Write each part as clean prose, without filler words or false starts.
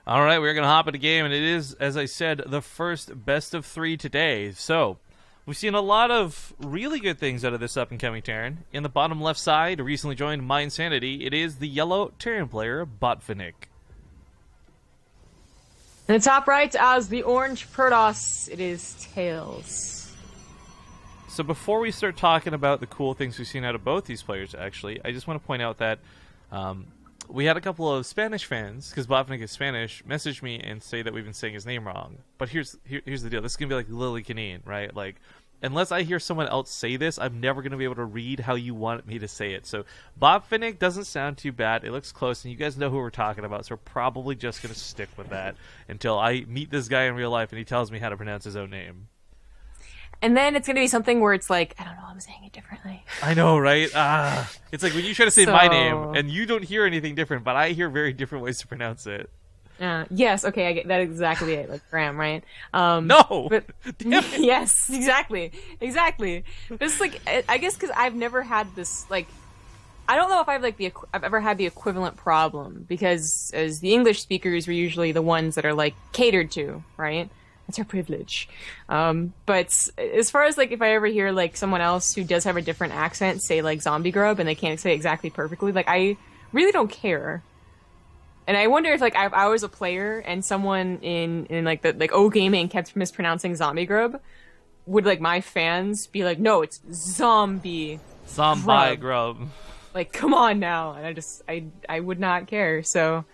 All right, we're going to hop into game, and it is, as I said, the first best of 3 today. So, we've seen a lot of really good things out of this up-and-coming Terran. In the bottom left side, recently joined My Insanity, it is the yellow Terran player, Botvinnik. In the top right, as the orange Protoss, it is TAiLS. So before we start talking about the cool things we've seen out of both these players, actually, I just want to point out that we had a couple of Spanish fans, because Botvinnik is Spanish, message me and say that we've been saying his name wrong. But here's the deal. This is going to be like Lily Canine, right? Like, unless I hear someone else say this, I'm never going to be able to read how you want me to say it. So Botvinnik doesn't sound too bad. It looks close, and you guys know who we're talking about, so we're probably just going to stick with that until I meet this guy in real life and he tells me how to pronounce his own name. And then it's going to be something where it's like, I don't know, I'm saying it differently. I know, right? It's like when you try to say my name, and you don't hear anything different, but I hear very different ways to pronounce it. Yes, okay, I get that exactly it, like Graham, right? No! But, Damn it. yes, exactly. It's like, I guess because I've never had this, like, I don't know if I've ever had the equivalent problem, because as the English speakers, we're usually the ones that are, like, catered to, right? That's our privilege. But as far as, like, if I ever hear, like, someone else who does have a different accent say, like, zombie grub, and they can't say it exactly perfectly, like, I really don't care. And I wonder if, like, if I was a player and someone in like, the, like, O Gaming kept mispronouncing zombie grub, would, like, my fans be like, no, it's zombie grub. Like, come on now. And I would not care, so...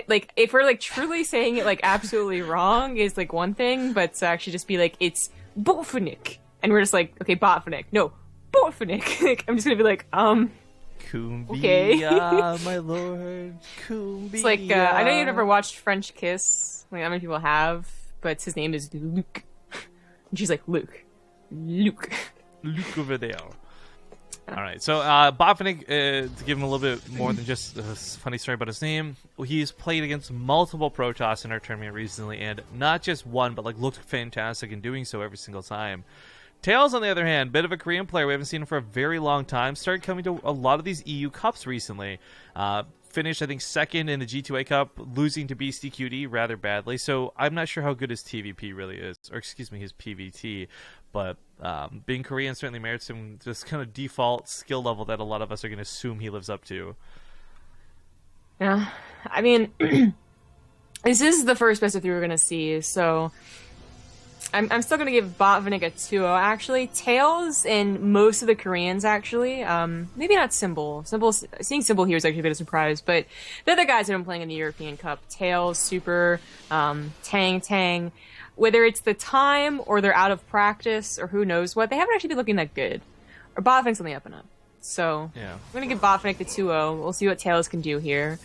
like, if we're, like, truly saying it, like, absolutely wrong is, like, one thing, but to actually just be like, it's Botvinnik. And we're just like, okay, Botvinnik. No, Botvinnik. Like, I'm just gonna be like, Kumbia, okay. my lord, Kumbia. It's like, I know you've never watched French Kiss. Like, not many people have, but his name is Luke. And she's like, Luke over there. Alright, so Botvinnik, to give him a little bit more than just a funny story about his name, he's played against multiple Protoss in our tournament recently, and not just one, but like looked fantastic in doing so every single time. TAiLS, on the other hand, bit of a Korean player. We haven't seen him for a very long time. Started coming to a lot of these EU Cups recently. Finished, I think, second in the G2A Cup, losing to BCQD rather badly. So I'm not sure how good his TVP really is, or excuse me, his PvT. But being Korean certainly merits him this kind of default skill level that a lot of us are going to assume he lives up to. Yeah, I mean, this is the first best of 3 we're going to see, so... I'm still going to give Botvinnik a 2-0, actually. TAiLS and most of the Koreans, actually. Maybe not Symbol. Seeing Symbol here is actually a bit of a surprise, but the other guys that have been playing in the European Cup, TAiLS, Super, Tang, whether it's the time or they're out of practice or who knows what, they haven't actually been looking that good. Or Botvinnik's on the up and up. So, yeah. I'm going to give Botvinnik the 2-0. We'll see what TAiLS can do here.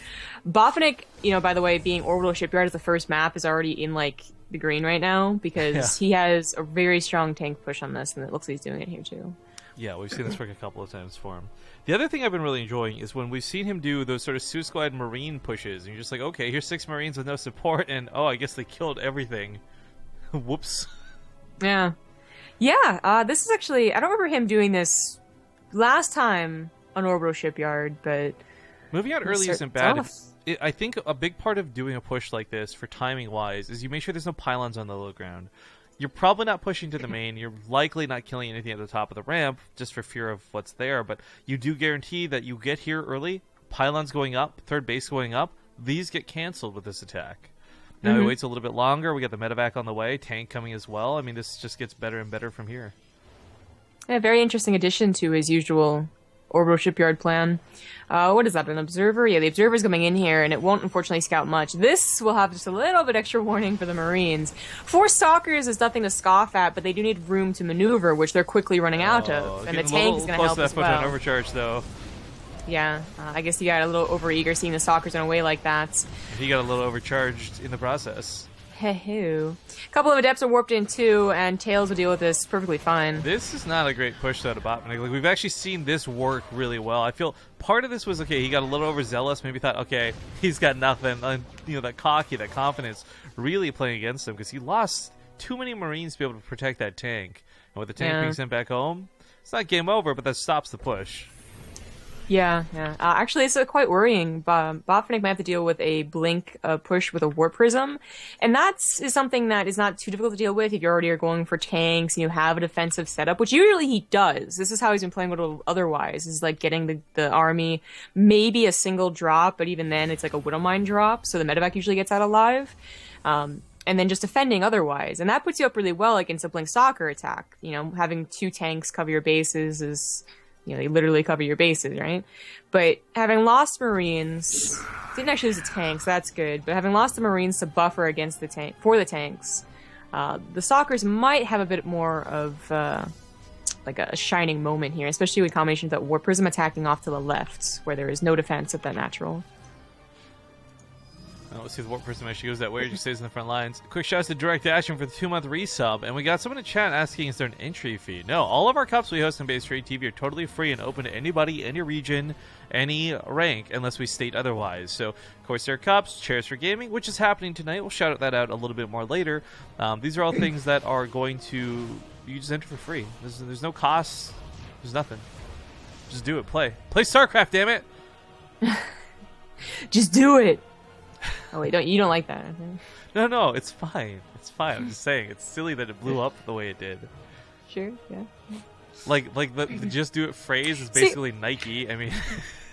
Botvinnik, you know, by the way, being Orbital Shipyard as the first map, is already in, like, the green right now, because he has a very strong tank push on this, and it looks like he's doing it here too. Yeah, we've seen this work a couple of times for him. The other thing I've been really enjoying is when we've seen him do those sort of Suicide Marine pushes, and you're just like, okay, here's 6 Marines with no support, and oh, I guess they killed everything. Whoops. Yeah. This is actually, I don't remember him doing this last time on Orbital Shipyard, but... Moving out early isn't bad. I think a big part of doing a push like this, for timing-wise, is you make sure there's no pylons on the low ground. You're probably not pushing to the main. You're likely not killing anything at the top of the ramp, just for fear of what's there. But you do guarantee that you get here early, pylons going up, third base going up, these get canceled with this attack. Now he waits a little bit longer. We got the medevac on the way, tank coming as well. I mean, this just gets better and better from here. Yeah, very interesting addition to his usual Orbital Shipyard plan. What is that, an observer? Yeah, the observer's coming in here, and it won't unfortunately scout much. This will have just a little bit extra warning for the Marines. 4 Stalkers is nothing to scoff at, but they do need room to maneuver, which they're quickly running out of. And the tank is going to help as well. Overcharge, though. Yeah, I guess you got a little overeager seeing the Stalkers run away like that. He got a little overcharged in the process. Hee-hoo. A couple of Adepts are warped in too, and TAiLS will deal with this perfectly fine. This is not a great push though to Botvinnik. Like, we've actually seen this work really well. I feel part of this was, okay, he got a little overzealous, maybe thought, okay, he's got nothing, and, you know, that cocky, that confidence really playing against him, because he lost too many Marines to be able to protect that tank. And with the tank being sent back home, it's not game over, but that stops the push. Yeah, yeah. Actually, it's quite worrying. Botvinnik might have to deal with a blink push with a warp prism, and is something that is not too difficult to deal with if you already are going for tanks and you have a defensive setup, which usually he does. This is how he's been playing with otherwise, is like getting the army maybe a single drop, but even then it's like a Widowmine drop, so the medevac usually gets out alive. And then just defending otherwise. And that puts you up really well against a blink soccer attack. You know, having 2 tanks cover your bases is... You know, they literally cover your bases, right? But having lost Marines, didn't actually lose the tanks, that's good. But having lost the Marines to buffer against the tank for the tanks, the Stalkers might have a bit more of like a shining moment here, especially with combination of that War Prism attacking off to the left, where there is no defense at that natural. Oh, let's see if the Warp Prism actually goes that way or just stays in the front lines. Quick shouts to Direct Action for the 2-month resub. And we got someone in chat asking, is there an entry fee? No, all of our cups we host on BaseTradeTV are totally free and open to anybody, any region, any rank, unless we state otherwise. So, Corsair Cups, Chairs for Gaming, which is happening tonight. We'll shout that out a little bit more later. These are all things that are going to... You just enter for free. There's no costs. There's nothing. Just do it. Play. Play StarCraft, damn it! Just do it! Oh wait, you don't like that, I think. No, it's fine. It's fine. I'm just saying, it's silly that it blew up the way it did. Sure, yeah. Like the just do it phrase is basically Nike. I mean,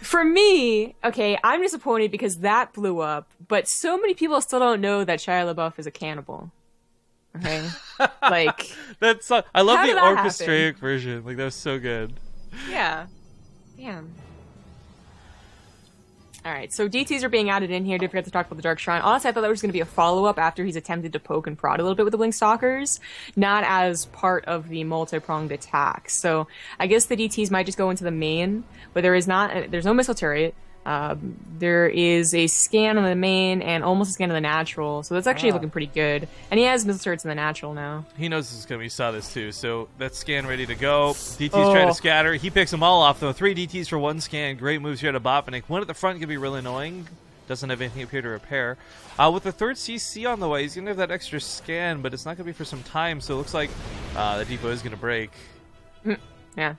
for me, okay, I'm disappointed because that blew up, but so many people still don't know that Shia LaBeouf is a cannibal. Okay, like that's I love the orchestraic happen? version. Like that was so good. Yeah, damn. All right, so DTs are being added in here. Did forget to talk about the Dark Shrine. Honestly, I thought that was going to be a follow-up after he's attempted to poke and prod a little bit with the Blink Stalkers, not as part of the multi-pronged attack. So I guess the DTs might just go into the main, but there's no missile turret. There is a scan on the main and almost a scan on the natural, so that's actually looking pretty good. And he has missile turrets in the natural now. He knows this is coming. He saw this too. So that scan ready to go. DT's trying to scatter. He picks them all off though. 3 DTs for 1 scan. Great moves here to Botvinnik. One at the front can be really annoying. Doesn't have anything up here to repair. With the 3rd CC on the way, he's gonna have that extra scan, but it's not gonna be for some time. So it looks like the depot is gonna break. Yeah.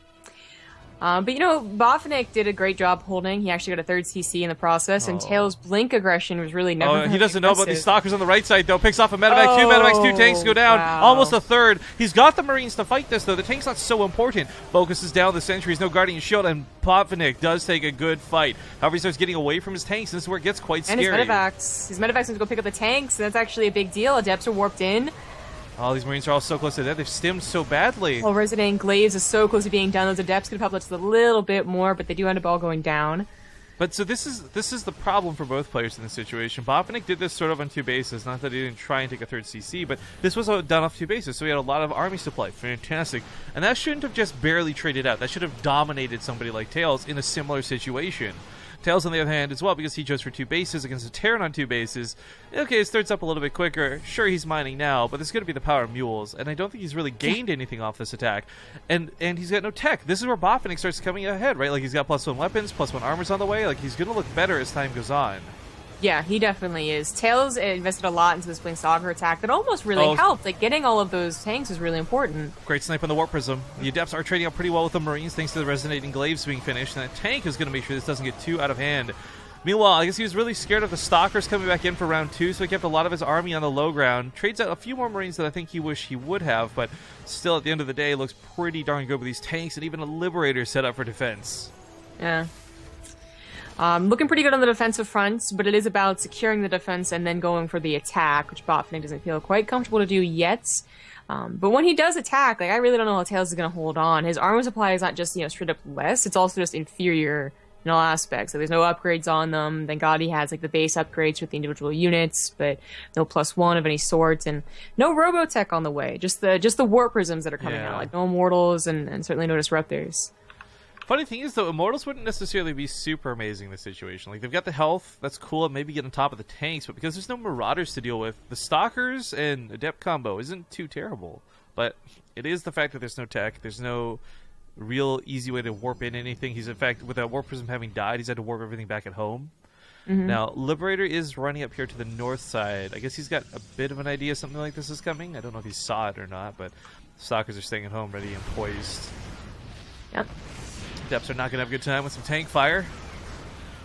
But you know, Botvinnik did a great job holding. He actually got a 3rd CC in the process, and TAiLS blink aggression was really never. He doesn't know about these stalkers on the right side though. Picks off a medevac, 2 medevacs, 2 tanks go down. Wow. Almost a 3rd. He's got the Marines to fight this though. The tank's not so important. Focuses down the sentries, no guardian shield, and Botvinnik does take a good fight. However, he starts getting away from his tanks, and this is where it gets quite scary. And his medevacs need to go pick up the tanks, and that's actually a big deal. Adepts are warped in. Oh, these Marines are all so close to death. They've stimmed so badly. Well, Resident Glaives is so close to being done. Those Adepts could have helped us a little bit more, but they do end up all going down. But so this is the problem for both players in this situation. Botvinnik did this sort of on 2 bases. Not that he didn't try and take a 3rd CC, but this was done off 2 bases, so he had a lot of army supply. Fantastic. And that shouldn't have just barely traded out. That should have dominated somebody like TAiLS in a similar situation. TAiLS, on the other hand, as well, because he chose for 2 bases against a Terran on 2 bases. Okay, his 3rd's up a little bit quicker. Sure, he's mining now, but there's going to be the power of mules, and I don't think he's really gained anything off this attack. And he's got no tech. This is where Botvinnik starts coming ahead, right? Like, he's got +1 weapons, +1 armor's on the way. Like, he's going to look better as time goes on. Yeah, he definitely is. TAiLS invested a lot into this Blink Stalker attack that almost really helped. Like, getting all of those tanks was really important. Great snipe on the Warp Prism. The Adepts are trading up pretty well with the Marines thanks to the Resonating Glaives being finished, and that tank is going to make sure this doesn't get too out of hand. Meanwhile, I guess he was really scared of the Stalkers coming back in for round 2, so he kept a lot of his army on the low ground. Trades out a few more Marines that I think he wished he would have, but still, at the end of the day, looks pretty darn good with these tanks and even a Liberator set up for defense. Yeah. Looking pretty good on the defensive front, but it is about securing the defense and then going for the attack, which Botvinnik doesn't feel quite comfortable to do yet. But when he does attack, like, I really don't know how TAiLS is going to hold on. His armor supply is not just, straight up less, it's also just inferior in all aspects. So there's no upgrades on them. Thank God he has, like, the base upgrades with the individual units, but no +1 of any sort, and no Robotech on the way. Just the Warp Prisms that are coming out, like no Immortals and certainly no Disruptors. Funny thing is, though, Immortals wouldn't necessarily be super amazing in this situation. Like, they've got the health, that's cool, and maybe get on top of the tanks, but because there's no Marauders to deal with, the Stalkers and Adept combo isn't too terrible. But it is the fact that there's no tech, there's no real easy way to warp in anything. He's, in fact, with that Warp Prism having died, he's had to warp everything back at home. Now, Liberator is running up here to the north side. I guess he's got a bit of an idea something like this is coming. I don't know if he saw it or not, but Stalkers are staying at home, ready and poised. Yep. Depths are not going to have a good time with some tank fire.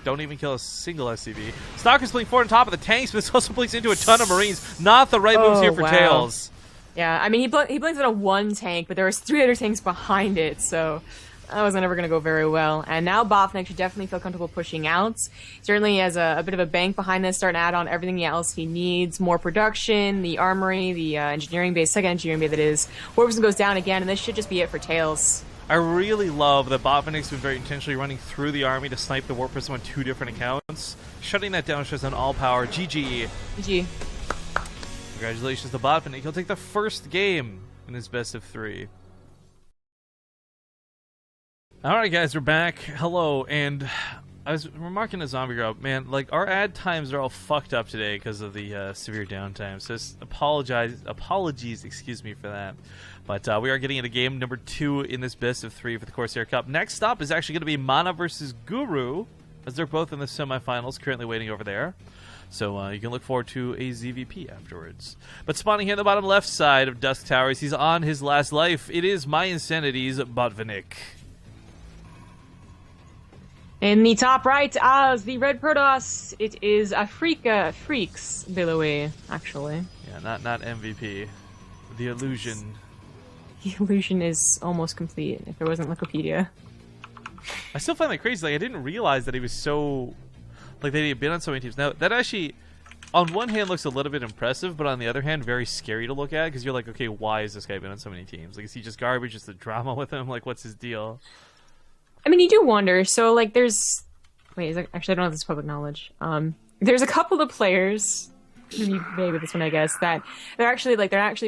Don't even kill a single SCV. Stalker's playing forward on top of the tanks, but this also blinks into a ton of Marines. Not the right moves here for TAiLS. Yeah, I mean, he blinks at a one tank, but there was 3 other tanks behind it, so that was never going to go very well. And now Botvinnik should definitely feel comfortable pushing out. Certainly has a bit of a bank behind this, starting to add on everything else he needs. More production, the armory, the engineering base, second engineering base that is. Warpson goes down again, and this should just be it for TAiLS. I really love that Botvinnik's been very intentionally running through the army to snipe the Warp Prism on 2 different accounts. Shutting that down shows on all power. GG. GG. Congratulations to Botvinnik. He'll take the first game in his best of 3. Alright guys, we're back. Hello, and I was remarking to Zombie Girl, man, like, our ad times are all fucked up today because of the severe downtime, so apologies, excuse me for that. But we are getting into game number 2 in this best of 3 for the Corsair Cup. Next stop is actually going to be Mana versus Guru, as they're both in the semifinals, currently waiting over there. So you can look forward to a ZVP afterwards. But spawning here on the bottom left side of Dusk Towers, he's on his last life. It is My Insanity's Botvinnik. In the top right, as the Red Protoss, it is Afrika Freaks Billowy, actually. Yeah, not MVP. The illusion. The illusion is almost complete, if it wasn't Wikipedia. I still find that crazy. Like, I didn't realize that he was so... Like, that he had been on so many teams. Now, that actually, on one hand, looks a little bit impressive, but on the other hand, very scary to look at, because you're like, okay, why has this guy been on so many teams? Like, is he just garbage? Is the drama with him? Like, what's his deal? I mean, you do wonder. So, like, there's... Wait, actually, I don't know if this is public knowledge. There's a couple of players, you vague with this one, I guess, that they're actually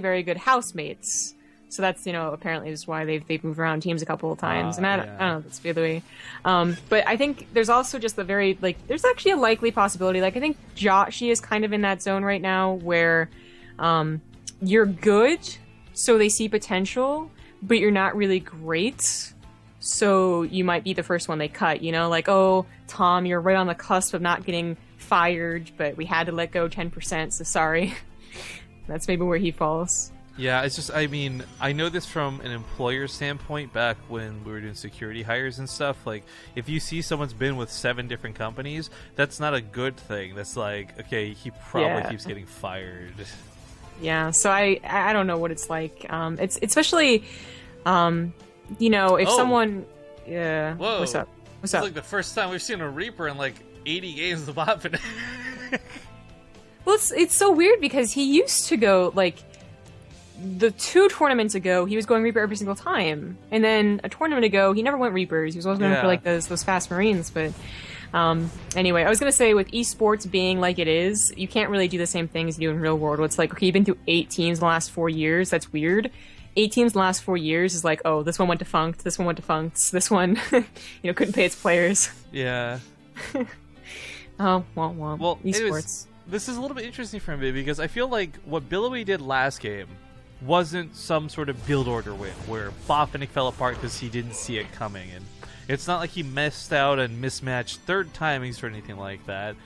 very good housemates. So that's, apparently is why they've moved around teams a couple of times. And I don't know if that's the way. But I think there's also just the very, like, there's actually a likely possibility. Like, I think Joshi is kind of in that zone right now where you're good, so they see potential, but you're not really great. So you might be the first one they cut, like, oh, Tom, you're right on the cusp of not getting fired, but we had to let go 10%, so sorry. That's maybe where he falls. Yeah, it's just, I mean, I know this from an employer standpoint back when we were doing security hires and stuff. Like, if you see someone's been with 7 different companies, that's not a good thing. That's like, okay, he probably keeps getting fired. Yeah, so I don't know what it's like. It's especially, if someone... Yeah. Whoa. What's up? It's like the first time we've seen a Reaper in like 80 games of Botvinnik. Well, it's so weird because he used to go, like, the 2 tournaments ago, he was going Reaper every single time. And then a tournament ago, he never went Reapers. He was always going for, like, those fast Marines. But anyway, I was going to say, with esports being like it is, you can't really do the same thing as you do in real world. It's like, okay, you've been through 8 teams in the last 4 years. That's weird. 8 teams in the last 4 years is like, oh, this one went defunct, this one went defunct, this one, couldn't pay its players. Yeah. Well, esports. Anyways, this is a little bit interesting for me because I feel like what Billowy did last game wasn't some sort of build order win where Botvinnik fell apart because he didn't see it coming, and it's not like he missed out and mismatched third timings or anything like that.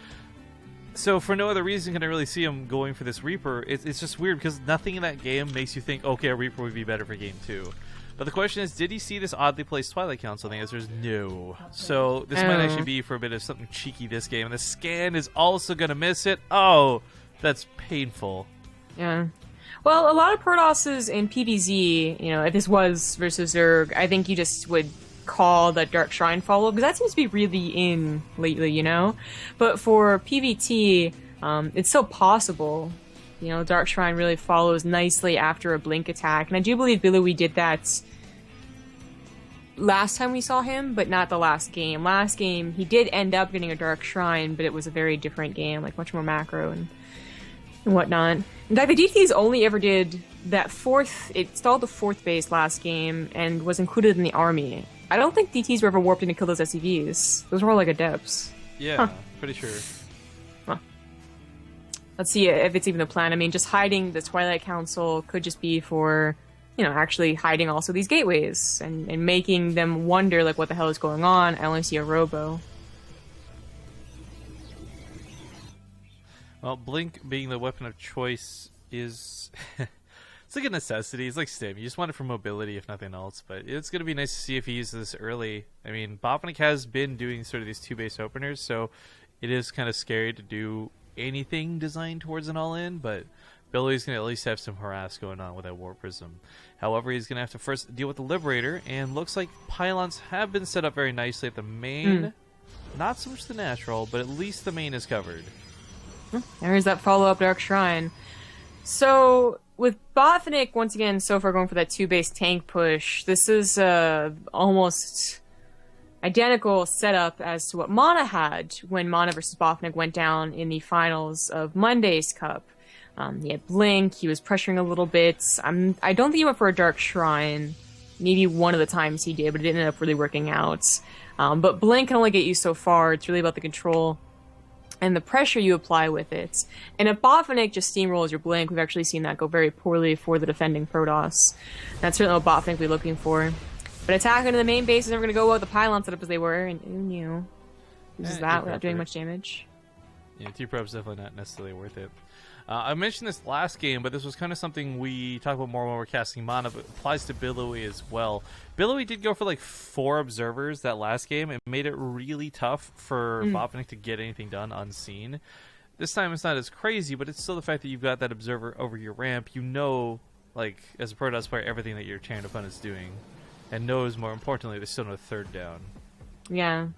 So for no other reason can I really see him going for this Reaper. It's just weird because nothing in that game makes you think, okay, a Reaper would be better for game 2. But the question is, did he see this oddly placed Twilight Council? The answer is no. So this might actually be for a bit of something cheeky this game. And the scan is also going to miss it. Oh, that's painful. Yeah. Well, a lot of Protosses in PvZ, if this was versus Zerg, I think you just would call that Dark Shrine follow, because that seems to be really in lately, But for PvT, it's so possible. Dark Shrine really follows nicely after a blink attack, and I do believe Billowy did that last time we saw him, but not the last game. Last game, he did end up getting a Dark Shrine, but it was a very different game, like much more macro and whatnot. In fact, the DTs only ever did that it stalled the 4th base last game and was included in the army. I don't think DTs were ever warped in to kill those SCVs. Those were all like adepts. Yeah, pretty sure. Huh. Let's see if it's even the plan. I mean, just hiding the Twilight Council could just be for, actually hiding also these gateways and making them wonder, like, what the hell is going on. I only see a robo. Well, Blink being the weapon of choice is It's like a necessity. It's like Stim. You just want it for mobility, if nothing else. But it's going to be nice to see if he uses this early. I mean, Botvinnik has been doing sort of these 2-base openers, so it is kind of scary to do anything designed towards an all-in, but Billy's going to at least have some harass going on with that War Prism. However, he's going to have to first deal with the Liberator, and looks like pylons have been set up very nicely at the main. Not so much the natural, but at least the main is covered. There's that follow-up Dark Shrine. So, with Botvinnik, once again, so far going for that 2-base tank push, this is almost identical setup as to what Mana had when Mana versus Botvinnik went down in the finals of Monday's Cup. He had Blink, he was pressuring a little bit. I don't think he went for a Dark Shrine. Maybe one of the times he did, but it ended up really working out. But Blink can only get you so far. It's really about the control and the pressure you apply with it. And if Botvinnik just steamrolls your Blink, we've actually seen that go very poorly for the defending Protoss. That's certainly what Botvinnik will be looking for. But attacking to the main base is never going to go well with the pylon setup as they were, and who knew? Uses that without doing much damage. Yeah, T-Prob's definitely not necessarily worth it. I mentioned this last game, but this was kind of something we talk about more when we're casting Mana, but it applies to Billowy as well. Billowy did go for like 4 observers that last game. It made it really tough for Botvinnik to get anything done unseen. This time it's not as crazy, but it's still the fact that you've got that observer over your ramp. You know, like, as a Protoss player, everything that your Terran opponent is doing. And knows, more importantly, there's still no third down. Yeah.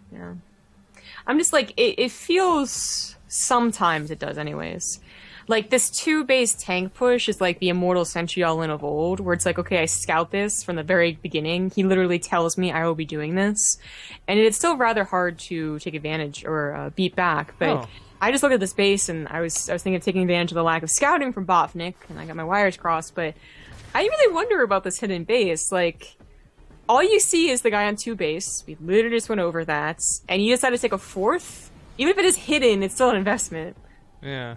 I'm just like, it feels... Sometimes it does anyways. Like, this 2-base tank push is like the Immortal Sentry all-in of old, where it's like, okay, I scout this from the very beginning. He literally tells me I will be doing this. And it's still rather hard to take advantage or beat back, but I just looked at this base and I was thinking of taking advantage of the lack of scouting from Botvinnik, and I got my wires crossed, but I really wonder about this hidden base. Like, all you see is the guy on 2-base. We literally just went over that, and you decide to take a 4th? Even if it is hidden, it's still an investment. Yeah.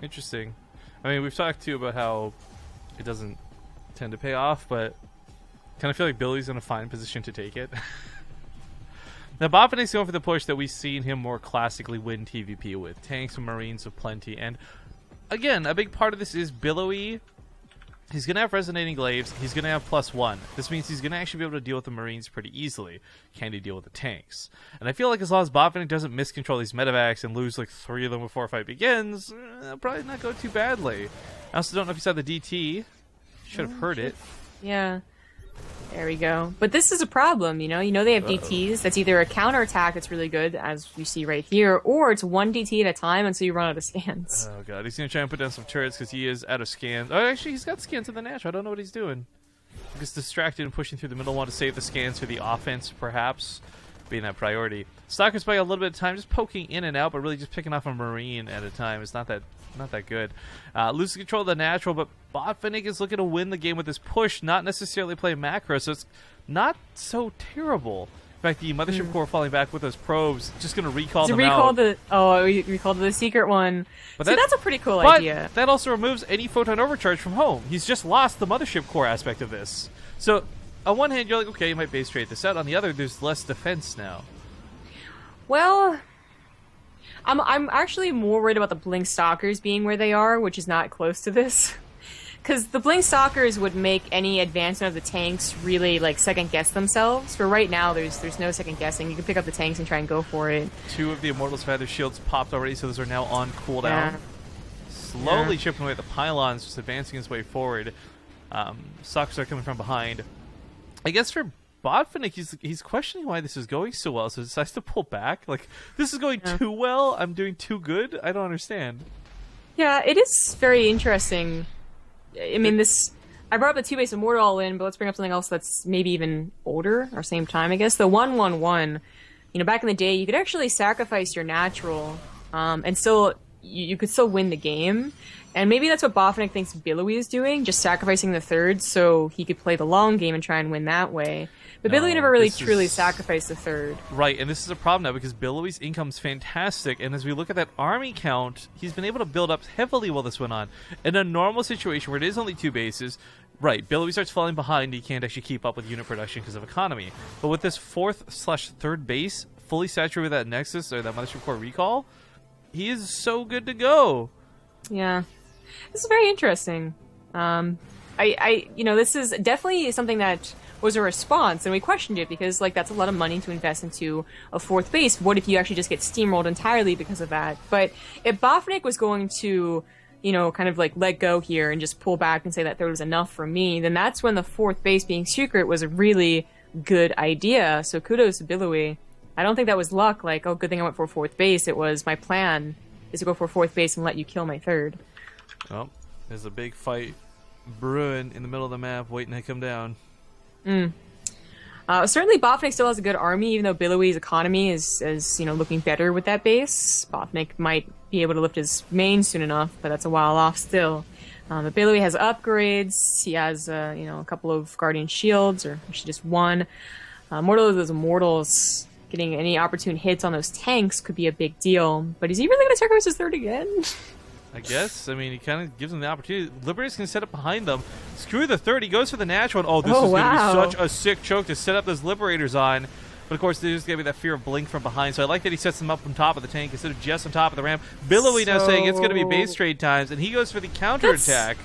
Interesting. I mean, we've talked too about how it doesn't tend to pay off, but kind of feel like Billy's in a fine position to take it. Now, Botvinnik's going for the push that we've seen him more classically win TVP with. Tanks and Marines aplenty. And again, a big part of this is Billowy. He's going to have Resonating Glaives. He's going to have +1. This means he's going to actually be able to deal with the Marines pretty easily. Can he deal with the tanks? And I feel like as long as Botvinnik doesn't miscontrol these medevacs and lose like 3 of them before a fight begins, probably not go too badly. I also don't know if you saw the DT. Should have heard it. Yeah. There we go. But this is a problem, you know? You know they have DTs. That's either a counterattack that's really good, as we see right here, or it's 1 DT at a time until you run out of scans. Oh, God. He's going to try and put down some turrets because he is out of scans. Oh, actually, he's got scans in the natural. I don't know what he's doing. He's distracted and pushing through the middle. Want to save the scans for the offense, perhaps, being that priority. Stalker's buying a little bit of time, just poking in and out, but really just picking off a Marine at a time. It's not that good. Loses control of the natural, but Botvinnik is looking to win the game with this push, not necessarily play macro, so it's not so terrible. In fact, the Mothership Core falling back with those probes, just going to recall them out. We recalled the secret one. But that's a pretty cool idea. That also removes any photon overcharge from home. He's just lost the Mothership Core aspect of this. So, on one hand, you're like, okay, you might base trade this out. On the other, there's less defense now. Well, I'm actually more worried about the Blink Stalkers being where they are, which is not close to this. Because the Blink Stalkers would make any advancement of the tanks really, like, second-guess themselves. For right now, there's no second-guessing. You can pick up the tanks and try and go for it. 2 of the Immortals have had their shields popped already, so those are now on cooldown. Slowly chipping away at the pylons, just advancing his way forward. Stalkers are coming from behind. I guess for Botvinnik, he's questioning why this is going so well, so he decides to pull back. Like, this is going too well, I'm doing too good? I don't understand. Yeah, it is very interesting. I mean, I brought up the 2-base Immortal all in, but let's bring up something else that's maybe even older, or same time, I guess. The 1-1-1. You know, back in the day, you could actually sacrifice your natural, and still, you could still win the game. And maybe that's what Botvinnik thinks Billowy is doing, just sacrificing the 3rd so he could play the long game and try and win that way. But Billowy never really truly sacrificed the 3rd. Right, and this is a problem now because Billowy's income's fantastic, and as we look at that army count, he's been able to build up heavily while this went on. In a normal situation where it is only 2 bases, right, Billowy starts falling behind, he can't actually keep up with unit production because of economy. But with this 4th/3rd base, fully saturated with that Nexus, or that Mothership Core recall, he is so good to go. Yeah. This is very interesting. This is definitely something that was a response, and we questioned it because, like, that's a lot of money to invest into a fourth base. What if you actually just get steamrolled entirely because of that? But if Botvinnik was going to, kind of like let go here and just pull back and say that there was enough for me, then that's when the fourth base being secret was a really good idea. So kudos to Billowy. I don't think that was luck, like, oh, good thing I went for fourth base. It was my plan is to go for fourth base and let you kill my third. Well, there's a big fight brewing in the middle of the map waiting to come down. Certainly Botvinnik still has a good army, even though Billowy's economy is looking better with that base. Botvinnik might be able to lift his main soon enough, but that's a while off still. But Billowy has upgrades. He has a couple of Guardian Shields, or actually just one. Mortal of those Immortals, getting any opportune hits on those tanks could be a big deal. But is he really going to sacrifice his third again? I guess. I mean, he kind of gives them the opportunity. Liberators can set up behind them. Screw the third. He goes for the natural. Oh, this is going to be such a sick choke to set up those Liberators on. But, of course, there's going to be that fear of blink from behind. So I like that he sets them up on top of the tank instead of just on top of the ramp. Billowy now saying it's going to be base trade times, and he goes for the counterattack.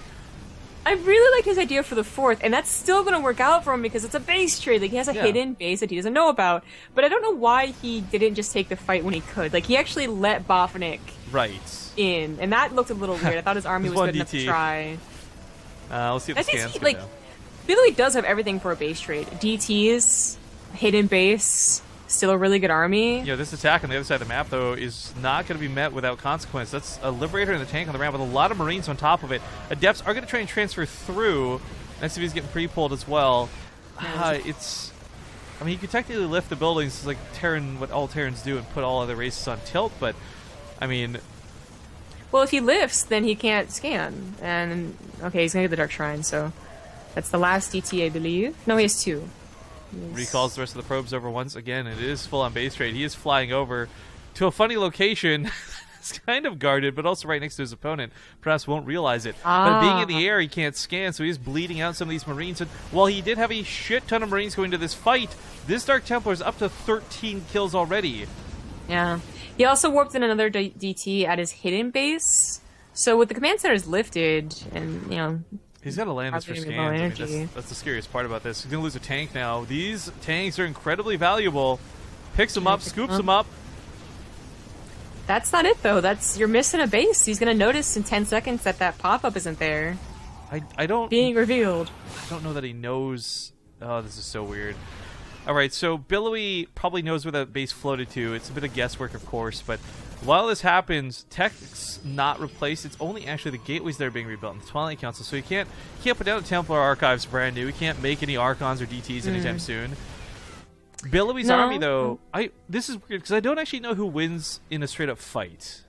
I really like his idea for the fourth, and that's still going to work out for him because it's a base trade. Like, he has a hidden base that he doesn't know about. But I don't know why he didn't just take the fight when he could. Like, he actually let Botvinnik in, and that looked a little weird. I thought his army was good enough to try. Let's see what the scans like, Billowy does have everything for a base trade. DTs, hidden base, still a really good army. Yeah, this attack on the other side of the map, though, is not going to be met without consequence. That's a Liberator and a tank on the ramp with a lot of Marines on top of it. Adepts are going to try and transfer through. SCV's getting pre-pulled as well. I mean, he could technically lift the buildings like Terran, what all Terrans do, and put all other races on tilt, but, I mean... Well, if he lifts, then he can't scan. And, okay, he's going to get the Dark Shrine, so... That's the last DT, I believe. No, he has two. Recalls the rest of the probes over once again. It is full on base trade. He is flying over to a funny location. It's kind of guarded, but also right next to his opponent. Perhaps won't realize it. But being in the air, he can't scan, so he's bleeding out some of these Marines. And while he did have a shit ton of Marines going to this fight, this Dark Templar is up to 13 kills already. Yeah. He also warped in another DT at his hidden base. So with the command centers lifted, and, he's got to land this for scans. I mean, that's the scariest part about this. He's going to lose a tank now. These tanks are incredibly valuable. Picks them up, scoops them up. That's not it, though. You're missing a base. He's going to notice in 10 seconds that pop-up isn't there. I don't... Being revealed. I don't know that he knows... Oh, this is so weird. Alright, so Billowy probably knows where that base floated to. It's a bit of guesswork, of course, but while this happens, tech's not replaced. It's only actually the gateways that are being rebuilt in the Twilight Council, so you can't put down the Templar Archives brand new. You can't make any Archons or DTs anytime soon. Billowy's army, though, this is weird, because I don't actually know who wins in a straight-up fight.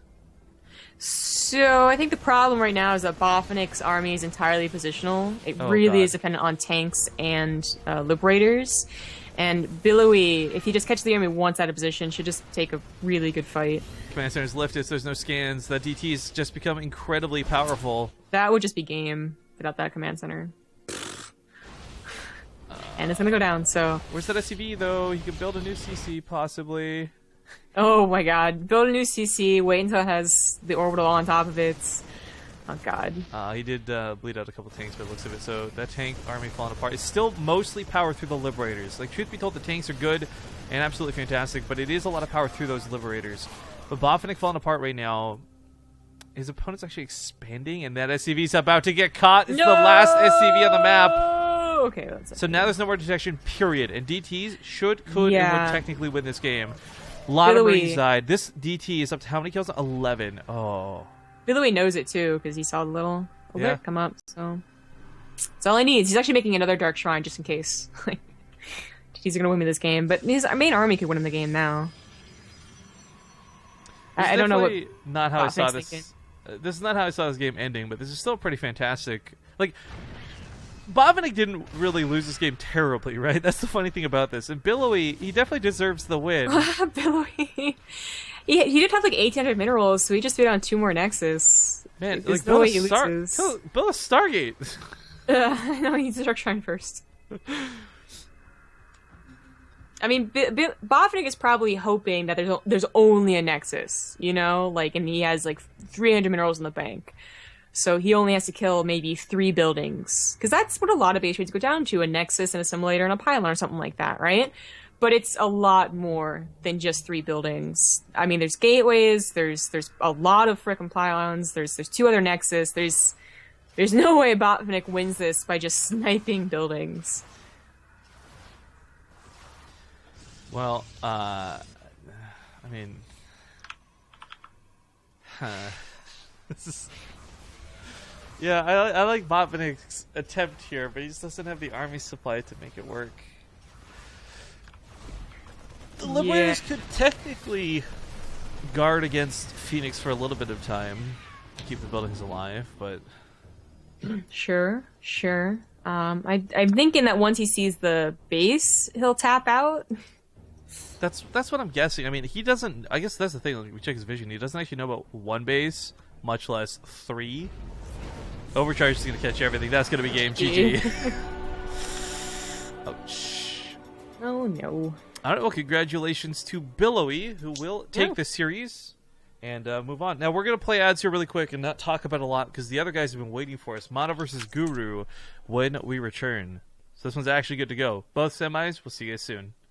So, I think the problem right now is that Botvinnik's army is entirely positional. It really is dependent on tanks and Liberators. And Billowy, if he just catches the enemy once out of position, should just take a really good fight. Command center's lifted, so there's no scans. The DT's just become incredibly powerful. That would just be game without that command center. And it's gonna go down, so... Where's that SCV, though? He could build a new CC, possibly. Oh my god. Build a new CC, wait until it has the orbital on top of it. Oh god. He did bleed out a couple tanks by the looks of it, so that tank army falling apart. It's still mostly power through the Liberators. Like, truth be told, the tanks are good and absolutely fantastic, but it is a lot of power through those Liberators. But Botvinnik falling apart right now. His opponent's actually expanding, and that SCV's about to get caught. It's the last SCV on the map. Okay, that's so now there's no more detection, period. And DTs could, and would technically win this game. A lot of Marines died. This DT is up to how many kills? 11. Oh. Billowy knows it too, because he saw the little alert come up, so that's all he needs. He's actually making another Dark Shrine just in case. Like, he's gonna win me this game, but his main army could win him the game now. I don't know what. Not how I saw this. This is not how I saw this game ending, but this is still pretty fantastic. Like, Botvinnik didn't really lose this game terribly, right? That's the funny thing about this. And Billowy, he definitely deserves the win. Billowy. He did have like 1,800 minerals, so he just threw down 2 more Nexus. Man, like, build a Stargate. I know, he needs to Dark Shrine first. I mean, Botvinnik is probably hoping that there's only a Nexus, like, and he has like 300 minerals in the bank. So he only has to kill maybe 3 buildings. Because that's what a lot of base trades go down to, a Nexus, an Assimilator, and a Pylon or something like that, right? But it's a lot more than just 3 buildings. I mean, there's gateways, there's a lot of frickin' Pylons, there's 2 other Nexus, there's no way Botvinnik wins this by just sniping buildings. Well, I mean... This is... Yeah, I like Botvinnik's attempt here, but he just doesn't have the army supply to make it work. The Liberators could technically guard against Phoenix for a little bit of time to keep the buildings alive, but... Sure. I'm thinking that once he sees the base, he'll tap out. That's what I'm guessing. I mean, he doesn't... I guess that's the thing. Like, we check his vision. He doesn't actually know about 1 base, much less 3. Overcharge is going to catch everything. That's going to be game. GG. Ouch. Oh, no. All right, well, congratulations to Billowy, who will take this series and move on. Now, we're going to play ads here really quick and not talk about a lot because the other guys have been waiting for us. Mana versus Guru when we return. So this one's actually good to go. Both semis. We'll see you guys soon.